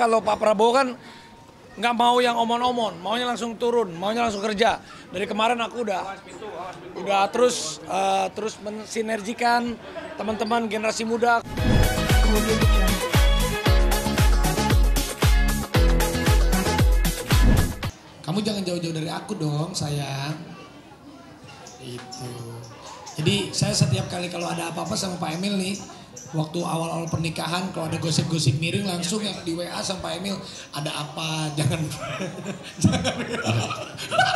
kalau Pak Prabowo kan nggak mau yang omon-omon, maunya langsung turun, maunya langsung kerja. Dari kemarin aku udah terus mensinergikan teman-teman generasi muda. Kamu jangan jauh-jauh dari aku dong, sayang. Itu. Jadi saya setiap kali kalau ada apa-apa sama Pak Emil nih, waktu awal-awal pernikahan kalau ada gosip-gosip miring langsung yang di WA sama Pak Emil, ada apa, jangan.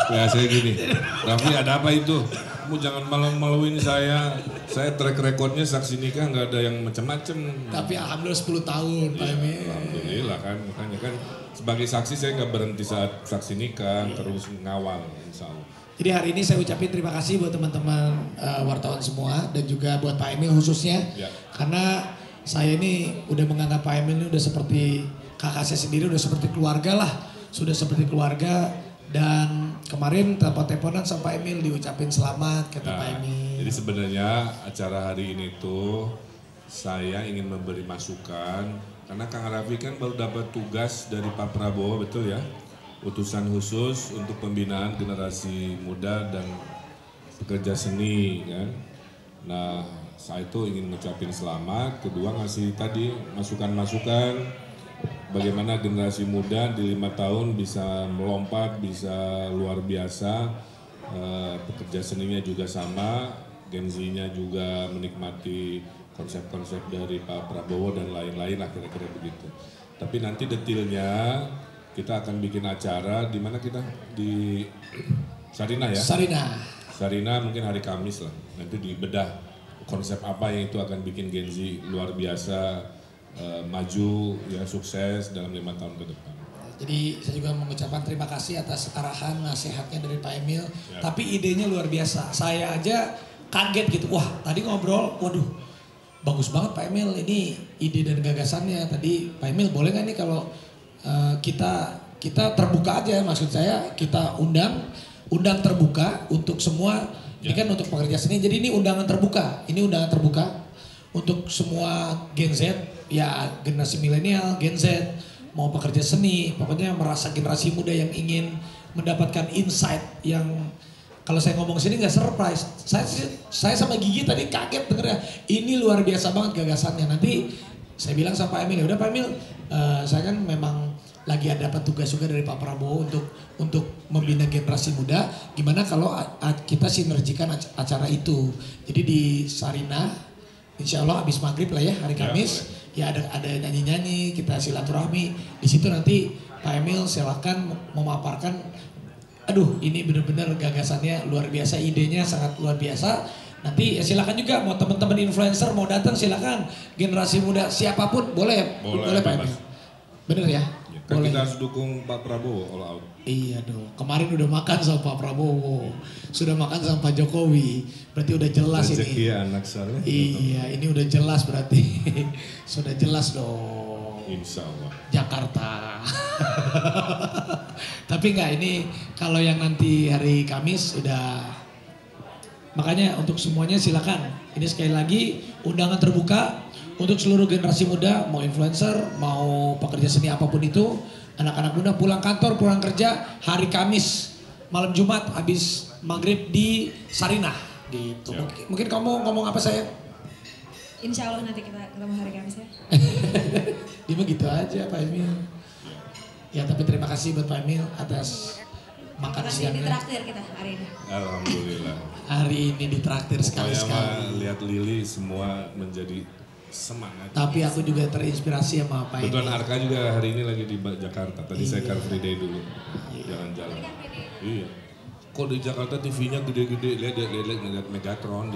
Ya saya gini, Raffi ada apa itu? Kamu jangan malu-maluin saya track recordnya saksi nikah nggak ada yang macam-macam. Tapi alhamdulillah 10 tahun Pak Emil. Alhamdulillah kan, makanya kan sebagai saksi saya nggak berhenti saat saksi nikah, terus ngawal insya Allah. Jadi hari ini saya ucapin terima kasih buat teman-teman wartawan semua dan juga buat Pak Emil khususnya. Ya. Karena saya ini udah menganggap Pak Emil ini udah seperti kakak saya sendiri, udah seperti keluarga lah. Sudah seperti keluarga dan kemarin telepon-teleponan sama Pak Emil diucapin selamat kata Pak Emil. Jadi sebenarnya acara hari ini tuh saya ingin memberi masukan karena Kang Raffi kan baru dapat tugas dari Pak Prabowo, betul ya? Utusan khusus untuk pembinaan generasi muda dan pekerja seni kan. Nah saya itu ingin ngucapin selamat, kedua ngasih tadi masukan-masukan bagaimana generasi muda di 5 tahun bisa melompat, bisa luar biasa, pekerja seninya juga sama, Gen Z-nya juga menikmati konsep-konsep dari Pak Prabowo dan lain-lain lah kira-kira begitu. Tapi nanti detailnya kita akan bikin acara di mana kita di Sarinah ya? Sarinah mungkin hari Kamis lah. Nanti dibedah konsep apa yang itu akan bikin Gen Z luar biasa maju ya sukses dalam 5 tahun ke depan. Jadi saya juga mengucapkan terima kasih atas arahan nasihatnya dari Pak Emil. Ya. Tapi idenya luar biasa. Saya aja kaget gitu. Wah tadi ngobrol, waduh bagus banget Pak Emil. Ini ide dan gagasannya. Tadi Pak Emil boleh nggak nih kalau kita terbuka aja, maksud saya kita undang terbuka untuk semua. Ini kan untuk pekerja seni, jadi ini undangan terbuka. Ini undangan terbuka untuk semua Gen Z, ya generasi milenial, Gen Z, mau pekerja seni, pokoknya merasa generasi muda yang ingin mendapatkan insight yang kalau saya ngomong sini nggak surprise. Saya sama Gigi tadi kaget dengernya. Ini luar biasa banget gagasannya. Nanti saya bilang sama Pak Emil, ya udah Pak Emil, saya kan memang lagi ada dapat tugas juga dari Pak Prabowo untuk membina generasi muda. Gimana kalau kita sinergikan acara itu? Jadi di Sarinah, insya Allah habis maghrib lah ya hari Kamis. Ya ada nyanyi-nyanyi, kita silaturahmi. Di situ nanti Pak Emil silakan memaparkan. Aduh, ini benar-benar gagasannya luar biasa, idenya sangat luar biasa. Nanti ya silakan juga mau teman-teman influencer mau datang silakan, generasi muda siapapun boleh Pak Emil. Bener ya? Kan kita harus dukung Pak Prabowo all out. Iya dong, kemarin udah makan sama Pak Prabowo, sudah makan sama Pak Jokowi, berarti udah jelas rezeki ini. Ya anak saya. Iya, ini udah jelas berarti, sudah jelas dong. Insya Allah. Jakarta. Tapi enggak, ini kalau yang nanti hari Kamis udah, makanya untuk semuanya silakan. Ini sekali lagi undangan terbuka. Untuk seluruh generasi muda, mau influencer, mau pekerja seni apapun itu, anak-anak muda pulang kantor, pulang kerja, hari Kamis, malam Jumat, habis maghrib di Sarinah. Gitu. Ya. Mungkin kamu ngomong apa saya? Insya Allah nanti kita ketemu hari Kamis ya. Dia mah gitu aja Pak Emil. Ya tapi terima kasih buat Pak Emil atas makan siangnya. Ditraktir kita hari ini. Alhamdulillah. Hari ini ditraktir sekali-sekali. Lihat Lili semua menjadi semangat. Tapi aku juga terinspirasi sama Pak Emil. Betulan Arka juga hari ini lagi di Jakarta. Tadi saya Car Free Day dulu. Jalan-jalan. Iya. Kok di Jakarta TV-nya gede-gede, lihat Megatron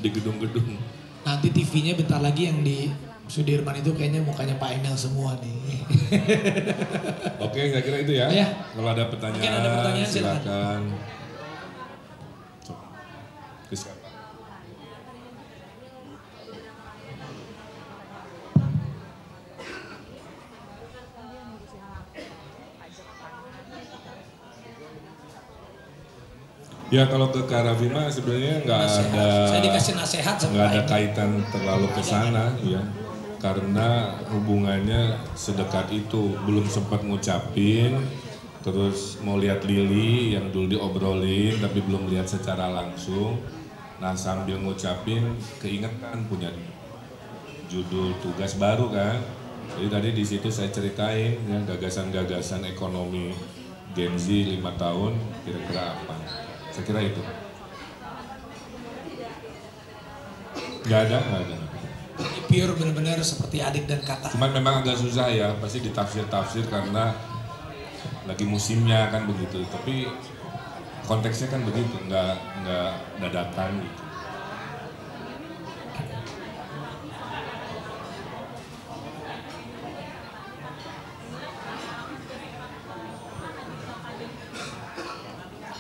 di gedung-gedung. Nanti TV-nya bentar lagi yang di Sudirman itu kayaknya mukanya Pak Emil semua nih. Oke, saya kira itu ya. Ya. Kalau ada pertanyaan, silakan. Ya kalau ke Karavi mah sebenarnya nggak ada. Saya dikasih nasihat sama nggak ada kaitan terlalu ke sana, ya. karena hubungannya sedekat itu, belum sempat ngucapin, terus mau lihat Lili yang dulu diobrolin tapi belum lihat secara langsung. Nah sambil ngucapin keingetan punya judul tugas baru kan. Jadi tadi di situ saya ceritain ya gagasan-gagasan ekonomi Gen Z 5 tahun kira-kira apa. Saya kira itu. Nggak ada. Ini pure benar-benar seperti adik dan kakak. Cuman memang agak susah ya, pasti ditafsir-tafsir karena lagi musimnya kan begitu. Tapi konteksnya kan begitu, nggak dadakan gitu.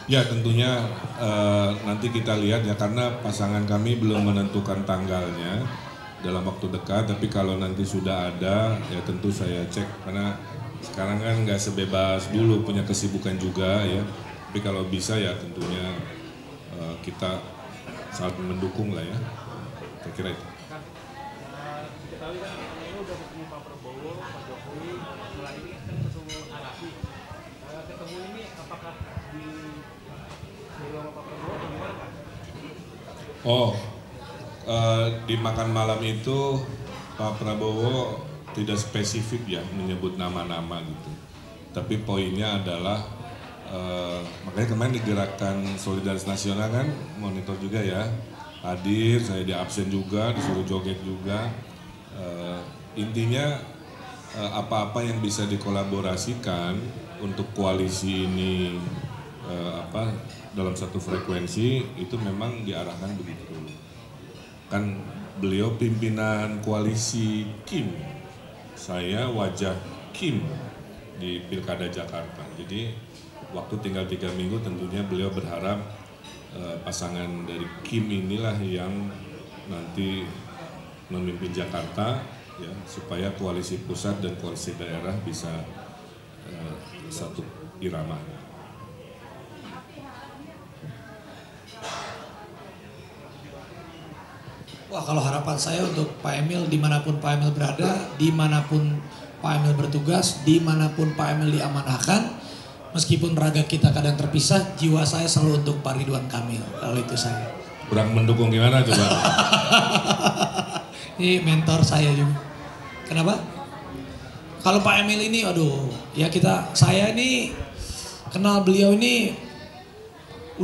Ya tentunya nanti kita lihat ya karena pasangan kami belum menentukan tanggalnya dalam waktu dekat, tapi kalau nanti sudah ada ya tentu saya cek karena sekarang kan nggak sebebas dulu, punya kesibukan juga ya, tapi kalau bisa ya tentunya kita saling mendukung lah ya, saya kira itu. Diketahui kan ini udah ketemu Pak Prabowo, Pak Jokowi, setelah ini kan ketemu Arafi. Ketemu ini apakah di sama Pak Prabowo atau gimana Pak? Oh, di makan malam itu Pak Prabowo tidak spesifik ya menyebut nama-nama gitu. Tapi poinnya adalah makanya kemarin di Gerakan Solidaritas Nasional kan monitor juga ya, hadir, saya di absen juga, disuruh joget juga. Intinya apa-apa yang bisa dikolaborasikan untuk koalisi ini dalam satu frekuensi itu memang diarahkan begitu. Kan beliau pimpinan koalisi Kim, saya wajah Kim di Pilkada Jakarta. Jadi waktu tinggal 3 minggu tentunya beliau berharap pasangan dari Kim inilah yang nanti memimpin Jakarta ya, supaya koalisi pusat dan koalisi daerah bisa satu irama. Wah, kalau harapan saya untuk Pak Emil, dimanapun Pak Emil berada, dimanapun Pak Emil bertugas, dimanapun Pak Emil diamanahkan, meskipun raga kita kadang terpisah, jiwa saya selalu untuk Pak Ridwan Kamil. Kalau itu saya. Kurang mendukung gimana coba? Ini mentor saya juga. Kenapa? Kalau Pak Emil ini, aduh, ya saya ini kenal beliau ini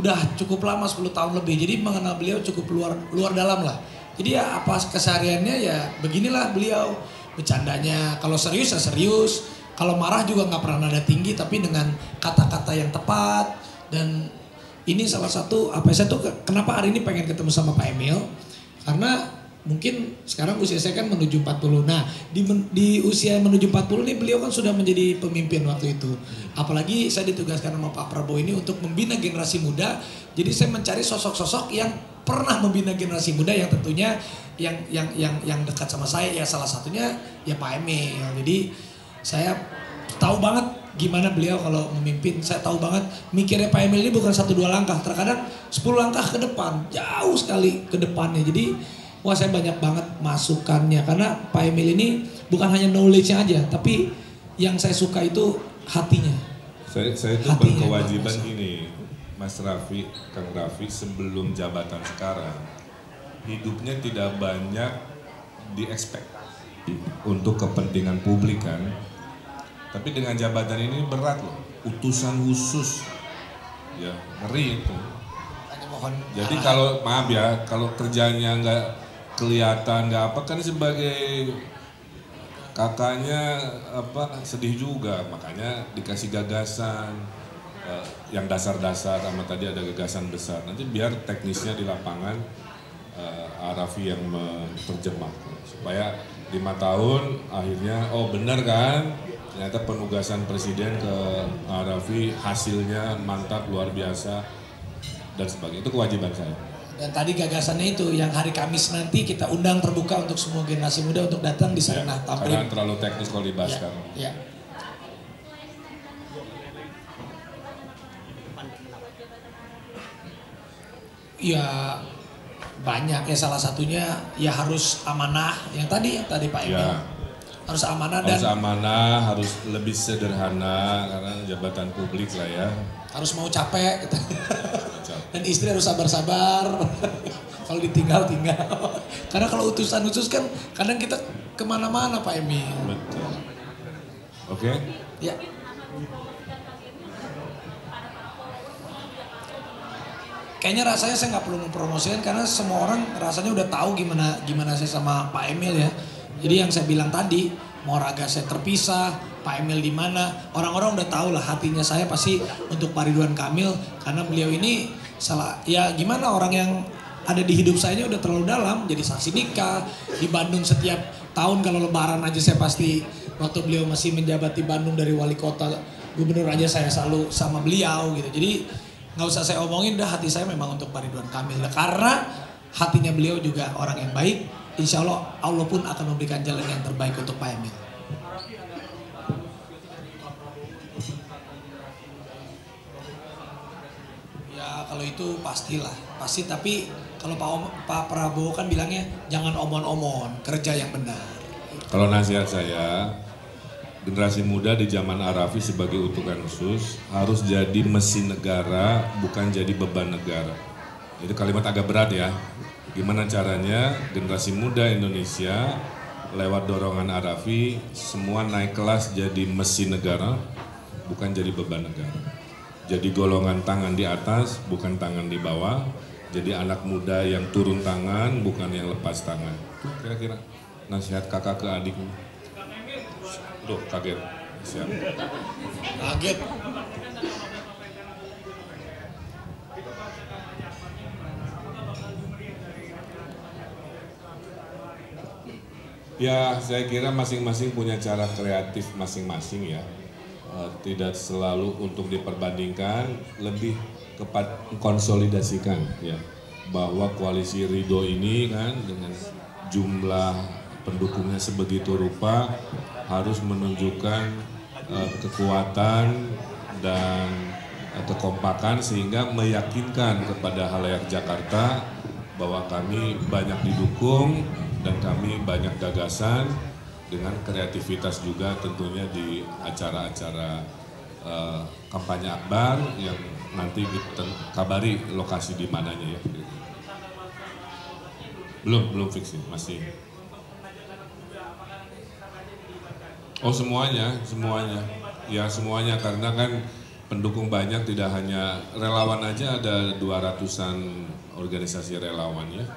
udah cukup lama, 10 tahun lebih. Jadi mengenal beliau cukup luar dalam lah. Jadi ya apa kesehariannya ya beginilah beliau, bercandanya. Kalau serius ya serius, kalau marah juga nggak pernah nada tinggi, tapi dengan kata-kata yang tepat. Dan ini salah satu saya tuh kenapa hari ini pengen ketemu sama Pak Emil, karena mungkin sekarang usia saya kan menuju 40. Nah di usia menuju 40 ini beliau kan sudah menjadi pemimpin waktu itu. Apalagi saya ditugaskan sama Pak Prabowo ini untuk membina generasi muda. Jadi saya mencari sosok-sosok yang pernah membina generasi muda yang tentunya yang dekat sama saya ya, salah satunya ya Pak Emil. Jadi saya tahu banget gimana beliau kalau memimpin. Saya tahu banget mikirnya Pak Emil ini bukan 1-2 langkah, terkadang 10 langkah ke depan, jauh sekali ke depannya. Jadi wah, saya banyak banget masukannya karena Pak Emil ini bukan hanya knowledge-nya aja, tapi yang saya suka itu hatinya. Saya itu berkewajiban gini, Mas Raffi, Kang Raffi, sebelum jabatan sekarang, hidupnya tidak banyak diekspektasi untuk kepentingan publik kan. Tapi dengan jabatan ini berat loh, utusan khusus, ya ngeri itu. Jadi kalau maaf ya, kalau kerjanya nggak kelihatan nggak apa kan sebagai kakaknya sedih juga, makanya dikasih gagasan yang dasar-dasar sama tadi ada gagasan besar, nanti biar teknisnya di lapangan Arafi yang menerjemah supaya 5 tahun akhirnya oh benar kan ternyata penugasan presiden ke Arafi hasilnya mantap luar biasa dan sebagainya, itu kewajiban saya. Dan tadi gagasannya itu yang hari Kamis nanti kita undang terbuka untuk semua generasi muda untuk datang di sana. Ya, karena terlalu teknis kalau dibahas kan. Ya. Ya, Banyak ya, salah satunya ya harus amanah yang tadi Pak Emil. Ya. Harus amanah Harus dan amanah, harus lebih sederhana karena jabatan publik lah ya. harus mau capek. Dan istri harus sabar-sabar. Kalau ditinggal. Karena kalau utusan khusus kan kadang kita kemana-mana Pak Emil. Betul. Oke. Ya. Kayaknya rasanya saya nggak perlu mempromosikan karena semua orang rasanya udah tahu gimana saya sama Pak Emil ya. Jadi yang saya bilang tadi, mau raga saya terpisah, Pak Emil di mana, orang-orang udah tahu lah hatinya saya pasti untuk Pak Ridwan Kamil karena beliau ini gimana orang yang ada di hidup saya ini udah terlalu dalam, jadi saksi nikah di Bandung setiap tahun kalau lebaran aja saya pasti waktu beliau masih menjabat di Bandung dari wali kota gubernur aja saya selalu sama beliau gitu. Jadi nggak usah saya omongin dah, hati saya memang untuk Pak Ridwan Kamil karena hatinya beliau juga orang yang baik. Insya Allah Allah pun akan memberikan jalan yang terbaik untuk Pak Emil. Ya kalau itu pastilah, pasti. Tapi kalau Pak Prabowo kan bilangnya jangan omon-omon, kerja yang benar. Kalau nasihat saya, generasi muda di zaman Arafi sebagai utusan khusus harus jadi mesin negara, bukan jadi beban negara. Itu kalimat agak berat ya. Gimana caranya generasi muda Indonesia lewat dorongan Arafi semua naik kelas jadi mesin negara, bukan jadi beban negara. Jadi golongan tangan di atas, bukan tangan di bawah. Jadi anak muda yang turun tangan, bukan yang lepas tangan. Itu kira-kira nasihat kakak ke adik. Duh, kaget. Siap. Kaget. Ya, saya kira masing-masing punya cara kreatif masing-masing ya. Tidak selalu untuk diperbandingkan, lebih kepada konsolidasikan ya. Bahwa koalisi Ridho ini kan dengan jumlah pendukungnya sebegitu rupa harus menunjukkan kekuatan dan kekompakan sehingga meyakinkan kepada halayak Jakarta bahwa kami banyak didukung dan kami banyak gagasan dengan kreativitas juga tentunya di acara-acara kampanye akbar yang nanti kita kabari lokasi di mananya ya. Belum fix masih. Oh semuanya. Ya semuanya karena kan pendukung banyak, tidak hanya relawan aja ada 200-an organisasi relawan ya.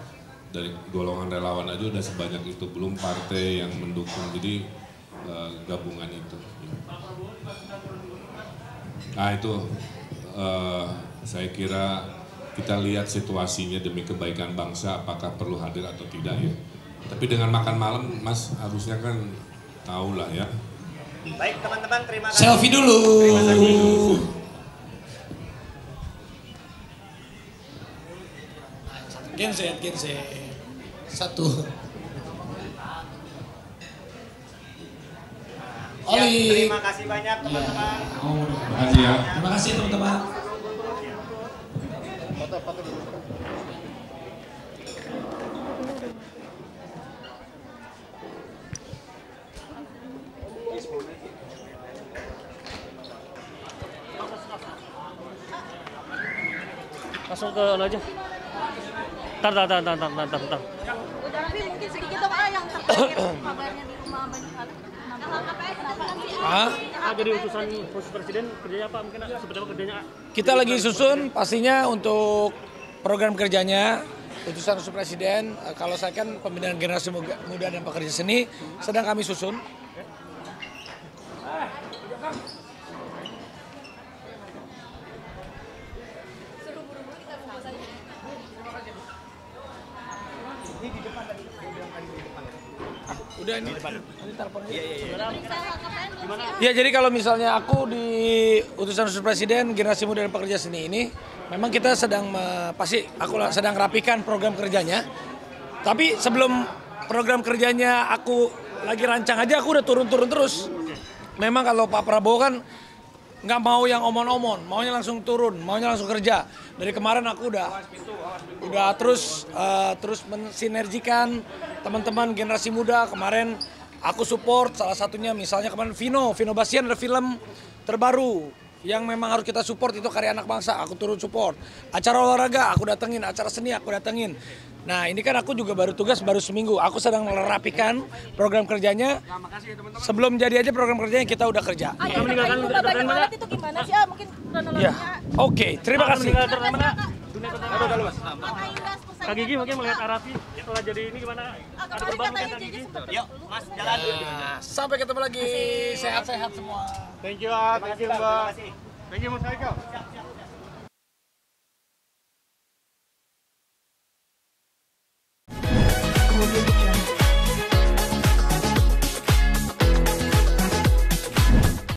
Dari golongan relawan aja udah sebanyak itu, belum partai yang mendukung, jadi gabungan itu. Nah itu saya kira kita lihat situasinya demi kebaikan bangsa apakah perlu hadir atau tidak ya. Tapi dengan makan malam Mas harusnya kan tahu lah ya. Baik teman-teman, terima kasih. Selfie dulu. Genset. Satu. Ya, Oli. terima kasih banyak teman-teman. Terima kasih ya. Terima kasih teman-teman. Foto dulu. Langsung ke ono aja. Tar. Tapi mungkin sedikit dong yang terkait kabarnya di rumah banyak Jadi utusan khusus presiden kerjanya apa? Mungkin seperti apa kerjanya? Kita lagi susun pastinya untuk program kerjanya utusan khusus presiden. Kalau saya kan pembinaan generasi muda dan pekerja seni sedang kami susun. Udah ini. Ya jadi kalau misalnya aku di utusan khusus presiden generasi muda dan pekerja seni ini, memang kita sedang pasti aku sedang rapikan program kerjanya. Tapi sebelum program kerjanya aku lagi rancang aja, aku udah turun terus. Memang kalau Pak Prabowo kan nggak mau yang omon-omon, maunya langsung turun, maunya langsung kerja. Dari kemarin aku udah terus mensinergikan teman-teman generasi muda. Kemarin aku support salah satunya misalnya kemarin Vino Bastian ada film terbaru yang memang harus kita support, itu karya anak bangsa, aku turun support. Acara olahraga aku datengin, acara seni aku datengin. Nah ini kan aku juga baru tugas baru seminggu, aku sedang merapikan program kerjanya. Sebelum jadi aja program kerjanya kita udah kerja. Ayah, meninggalkan banyak banget itu gimana sih? Mungkin kronologinya. Ya, oke, terima kasih. Kak Gigi mungkin melihat Arafi setelah jadi ini gimana? Ada Kemarin perubahan mungkin katanya Kak Gigi Gigi? sempat Yuk, Mas, jalan. Sampai ketemu lagi, sehat-sehat semua. Thank you, Mbak. Terima kasih, Mbak. Thank you, Mas Haikal.